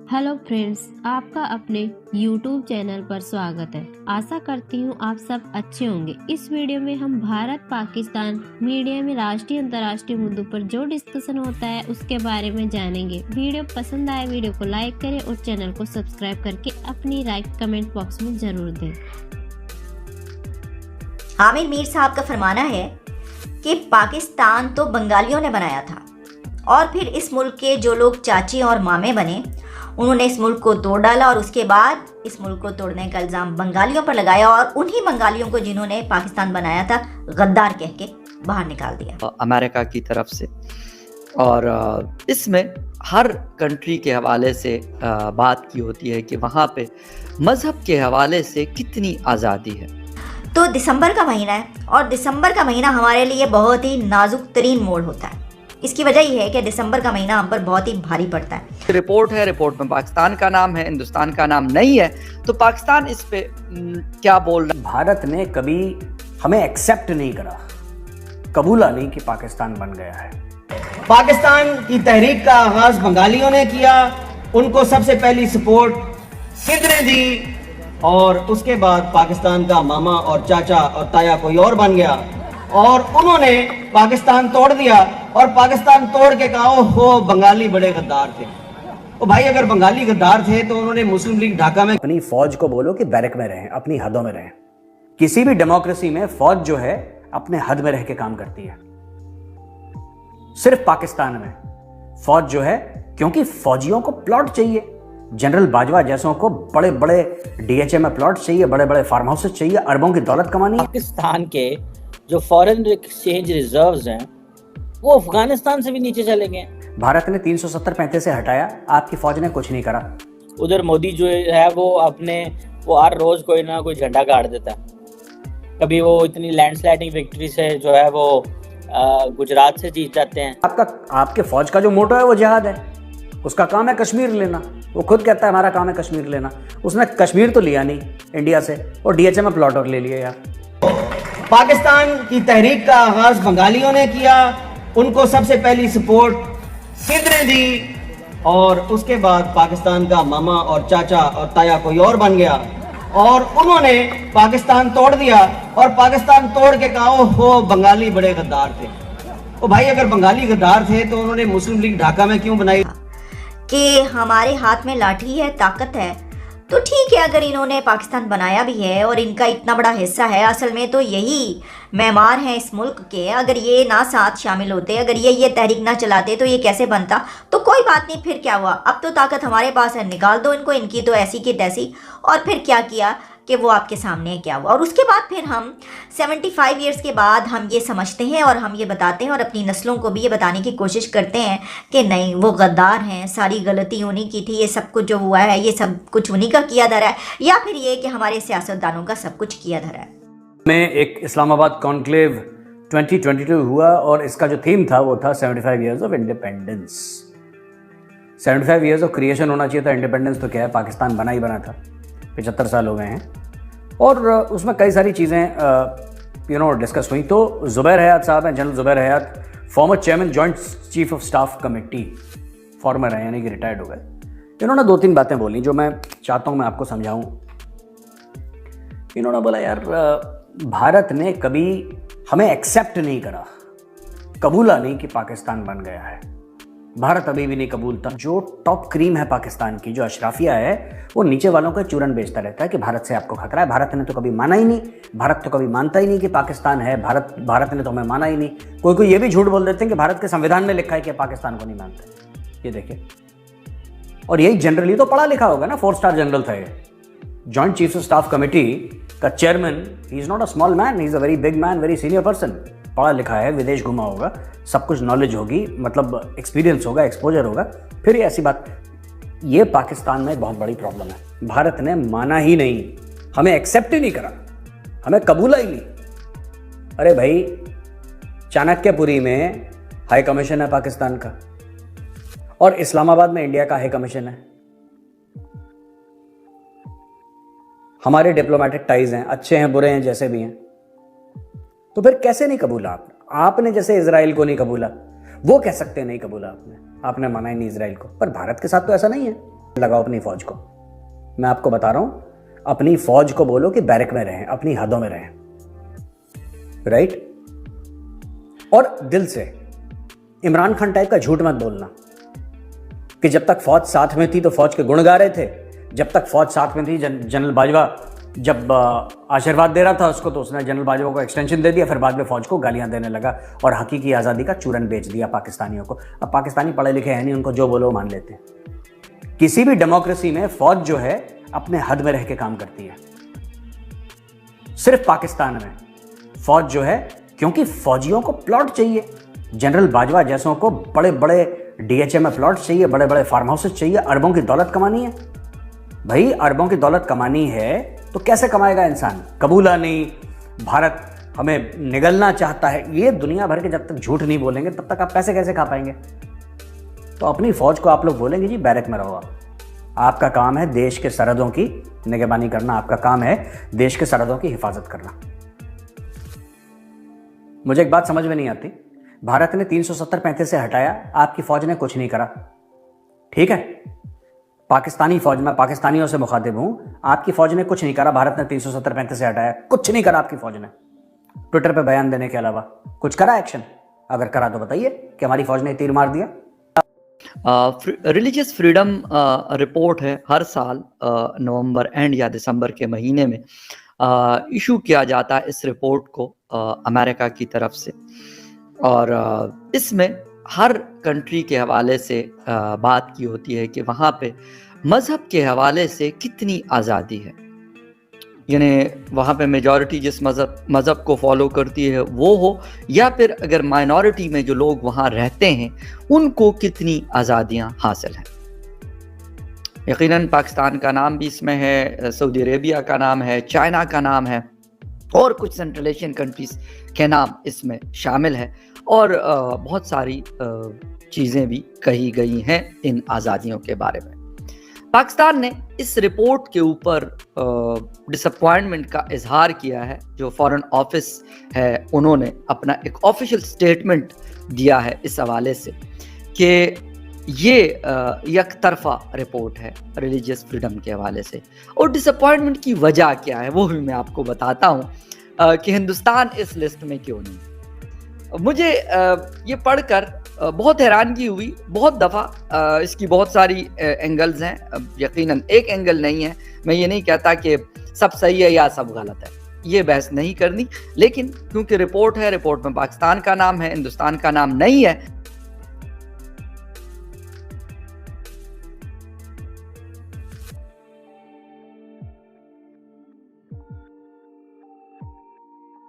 Hello friends, आपका अपने YouTube channel पर स्वागत है। आशा करती हूँ आप सब अच्छे होंगे। इस वीडियो में हम भारत पाकिस्तान मीडिया में राष्ट्रीय अंतर्राष्ट्रीय मुद्दों पर जो डिस्कशन होता है उसके बारे में जानेंगे। वीडियो पसंद आए वीडियो को लाइक करें और चैनल को सब्सक्राइब करके अपनी राय कमेंट बॉक्स में जरूर दें। आमिर मीर साहब का फरमाना है कि पाकिस्तान तो बंगालियों ने बनाया था और फिर इस मुल्क के जो लोग चाचे और मामे बने उन्होंने इस मुल्क को तोड़ डाला और उसके बाद इस मुल्क को तोड़ने का इल्ज़ाम बंगालियों पर लगाया और उन्हीं बंगालियों को जिन्होंने पाकिस्तान बनाया था गद्दार कह के बाहर निकाल दिया अमेरिका की तरफ से। और इसमें हर कंट्री के हवाले से बात की होती है कि वहाँ पे मज़हब के हवाले से कितनी आज़ादी है। तो दिसंबर का महीना है और दिसंबर का महीना हमारे लिए बहुत ही नाजुक तरीन मोड़ होता है। इसकी वजह यह है कि दिसंबर का महीना हम पर बहुत ही भारी पड़ता है। रिपोर्ट है, रिपोर्ट में पाकिस्तान का नाम है, हिंदुस्तान का नाम नहीं है, तो पाकिस्तान इस पे क्या बोल रहा है? भारत ने कभी हमें एक्सेप्ट नहीं करा, कबूला नहीं कि पाकिस्तान बन गया है। पाकिस्तान की तहरीक का आगाज बंगालियों ने किया, उनको सबसे पहली सपोर्ट सिंध ने दी और उसके बाद पाकिस्तान का मामा और चाचा और ताया कोई और बन गया और उन्होंने पाकिस्तान तोड़ दिया और पाकिस्तान तोड़ के कहा हो बंगाली बड़े गद्दार थे। तो भाई अगर बंगाली गद्दार थे तो उन्होंने मुस्लिम लीग ढाका में अपनी फौज को बोलो कि बैरक में रहें, अपनी हदों में रहें। किसी भी डेमोक्रेसी में फौज जो है अपने हद में रह के काम करती है। सिर्फ पाकिस्तान में फौज जो है, क्योंकि फौजियों को प्लॉट चाहिए, जनरल बाजवा जैसों को बड़े बड़े डीएचए में प्लॉट चाहिए, बड़े बड़े फार्म हाउसेस चाहिए, अरबों की दौलत कमानी है। पाकिस्तान के जो फॉरेन एक्सचेंज रिजर्व्स हैं वो अफगानिस्तान से भी नीचे चले गए। भारत ने 370-35 से हटाया, आपकी फौज ने कुछ नहीं करा। उधर मोदी जो है वो हर रोज कोई ना कोई झंडा गाड़ देता है। कभी वो इतनी लैंडस्लाइडिंग विक्ट्री से जो है वो गुजरात से जीत जाते हैं। आपके फौज का जो मोटो है वो जिहाद है, उसका काम है कश्मीर लेना। वो खुद कहता है हमारा काम है कश्मीर लेना। उसने कश्मीर तो लिया नहीं इंडिया से और डीएचए में प्लॉट और ले लिया यार। पाकिस्तान की तहरीक का आगाज बंगालियों ने किया, उनको सबसे पहली सपोर्ट सिंध ने दी और उसके बाद पाकिस्तान का मामा और चाचा और ताया कोई और बन गया और उन्होंने पाकिस्तान तोड़ दिया और पाकिस्तान तोड़ के कहा हो बंगाली बड़े गद्दार थे। तो भाई अगर बंगाली गद्दार थे तो उन्होंने मुस्लिम लीग ढाका में क्यों बनाई? कि हमारे हाथ में लाठी है, ताकत है, तो ठीक है अगर इन्होंने पाकिस्तान बनाया भी है और इनका इतना बड़ा हिस्सा है, असल में तो यही मेमार हैं इस मुल्क के। अगर ये ना साथ शामिल होते, अगर ये तहरीक ना चलाते तो ये कैसे बनता? तो कोई बात नहीं, फिर क्या हुआ, अब तो ताकत हमारे पास है, निकाल दो इनको, इनकी तो ऐसी की तैसी। और फिर क्या किया कि वो आपके सामने क्या हुआ। और उसके बाद फिर हम 75 ईयर्स के बाद हम ये समझते हैं और हम ये बताते हैं और अपनी नस्लों को भी ये बताने की कोशिश करते हैं कि नहीं वो गद्दार हैं, सारी गलती उन्हीं की थी, ये सब कुछ जो हुआ है ये सब कुछ उन्हीं का किया धरा है, या फिर ये कि हमारे सियासतदानों का सब कुछ किया धरा है। में एक इस्लामाबाद कॉन्क्लेव 2022 हुआ और इसका जो थीम था वो था 75 years of independence. 75 years of creation होना चाहिए था। इंडिपेंडेंस तो क्या है, पाकिस्तान बना ही बना था, 75 साल हो गए हैं और उसमें कई सारी चीज़ें डिस्कस हुई। तो ज़ुबैर हयात साहब हैं, general Zubair Hayat, former chairman joint chief of staff committee, former है यानी कि रिटायर्ड हो गए। इन्होंने 2-3 बातें बोली जो मैं चाहता हूँ मैं आपको समझाऊँ। इन्होंने बोला यार भारत ने कभी हमें एक्सेप्ट नहीं करा, कबूला नहीं कि पाकिस्तान बन गया है। भारत अभी भी नहीं कबूलता। जो टॉप क्रीम है पाकिस्तान की, जो अशराफिया है, वो नीचे वालों का चूरन बेचता रहता है कि भारत से आपको खतरा है। भारत ने तो कभी माना ही नहीं, भारत तो कभी मानता ही नहीं कि पाकिस्तान है, भारत ने तो हमें माना ही नहीं। कोई ये भी झूठ बोल देते हैं कि भारत के संविधान में लिखा है कि पाकिस्तान को नहीं मानते। ये देखिए, और यही जनरली तो पढ़ा लिखा होगा ना, 4 स्टार जनरल था ये। Joint chief of staff committee का chairman, he is not a small man, he is a very big man, very senior person. पढ़ा लिखा है, विदेश घुमा होगा, सब कुछ नॉलेज होगी, मतलब एक्सपीरियंस होगा, एक्सपोजर होगा, फिर ये ऐसी बात। ये पाकिस्तान में एक बहुत बड़ी प्रॉब्लम है। भारत ने माना ही नहीं, हमें एक्सेप्ट ही नहीं करा, हमें कबूला ही नहीं। अरे भाई, चाणक्यपुरी में हाई कमीशन है पाकिस्तान का और इस्लामाबाद में इंडिया का हाई कमीशन है। हमारे डिप्लोमेटिक टाइज हैं, अच्छे हैं बुरे हैं जैसे भी हैं, तो फिर कैसे नहीं कबूला आपने जैसे इजराइल को नहीं कबूला, वो कह सकते हैं नहीं कबूला आपने माना ही नहीं इजराइल को, पर भारत के साथ तो ऐसा नहीं है। लगाओ अपनी फौज को। मैं आपको बता रहा हूं, अपनी फौज को बोलो कि बैरक में रहें, अपनी हदों में रहें, राइट। और दिल से इमरान खान टाइप का झूठ मत बोलना कि जब तक फौज साथ में थी तो फौज के गुण गा रहे थे, जब तक फौज साथ में थी जनरल बाजवा जब आशीर्वाद दे रहा था उसको तो उसने जनरल बाजवा को एक्सटेंशन दे दिया, फिर बाद में फौज को गालियां देने लगा और हकीकी आज़ादी का चूरन बेच दिया पाकिस्तानियों को। अब पाकिस्तानी पढ़े लिखे हैं नहीं, उनको जो बोलो मान लेते हैं। किसी भी डेमोक्रेसी में फौज जो है अपने हद में रह के काम करती है। सिर्फ पाकिस्तान में फौज जो है, क्योंकि फौजियों को प्लॉट चाहिए, जनरल बाजवा जैसों को बड़े बड़े डीएचए में प्लॉट चाहिए, बड़े बड़े फार्म हाउसेस चाहिए, अरबों की दौलत कमानी है भाई। अरबों की दौलत कमानी है तो कैसे कमाएगा इंसान? कबूला नहीं, भारत हमें निगलना चाहता है, ये दुनिया भर के जब तक झूठ नहीं बोलेंगे तब तक आप पैसे कैसे खा पाएंगे? तो अपनी फौज को आप लोग बोलेंगे जी बैरक में रहो। आपका काम है देश के सरहदों की निगरानी करना, आपका काम है देश के सरहदों की हिफाजत करना। मुझे एक बात समझ में नहीं आती, भारत ने 370-35 से हटाया, आपकी फौज ने कुछ नहीं करा, ठीक है। पाकिस्तानी फौज में पाकिस्तानियों से मुखातिब हूं, आपकी फौज ने कुछ नहीं करा, भारत ने 370-35 से हटाया, कुछ नहीं करा आपकी फौज ने। ट्विटर पे बयान देने के अलावा कुछ करा एक्शन? अगर करा तो बताइए कि हमारी फौज ने तीर मार दिया। रिलीजियस फ्रीडम रिपोर्ट है, हर साल नवंबर एंड या दिसंबर के महीने में इशू किया जाता है इस रिपोर्ट को अमेरिका की तरफ से। और इसमें हर कंट्री के हवाले से बात की होती है कि वहाँ पे मज़हब के हवाले से कितनी आज़ादी है, यानी वहाँ पे मेजॉरिटी जिस मज़हब को फॉलो करती है वो हो, या फिर अगर माइनॉरिटी में जो लोग वहाँ रहते हैं उनको कितनी आज़ादियाँ हासिल हैं। यकीनन पाकिस्तान का नाम भी इसमें है, सऊदी अरेबिया का नाम है, चाइना का नाम है और कुछ सेंट्रल एशियन कंट्रीज़ के नाम इसमें शामिल है, और बहुत सारी चीज़ें भी कही गई हैं इन आज़ादियों के बारे में। पाकिस्तान ने इस रिपोर्ट के ऊपर डिसअपॉइंटमेंट का इजहार किया है। जो फॉरेन ऑफिस है उन्होंने अपना एक ऑफिशियल स्टेटमेंट दिया है इस हवाले से कि ये एक तरफा रिपोर्ट है रिलीजियस फ्रीडम के हवाले से। और डिसअपॉइंटमेंट की वजह क्या है वो भी मैं आपको बताता हूँ कि हिंदुस्तान इस लिस्ट में क्यों नहीं। मुझे ये पढ़कर बहुत हैरानगी हुई। बहुत दफ़ा इसकी बहुत सारी एंगल्स हैं, यकीनन एक एंगल नहीं है। मैं ये नहीं कहता कि सब सही है या सब गलत है, ये बहस नहीं करनी, लेकिन क्योंकि रिपोर्ट है, रिपोर्ट में पाकिस्तान का नाम है, हिंदुस्तान का नाम नहीं है,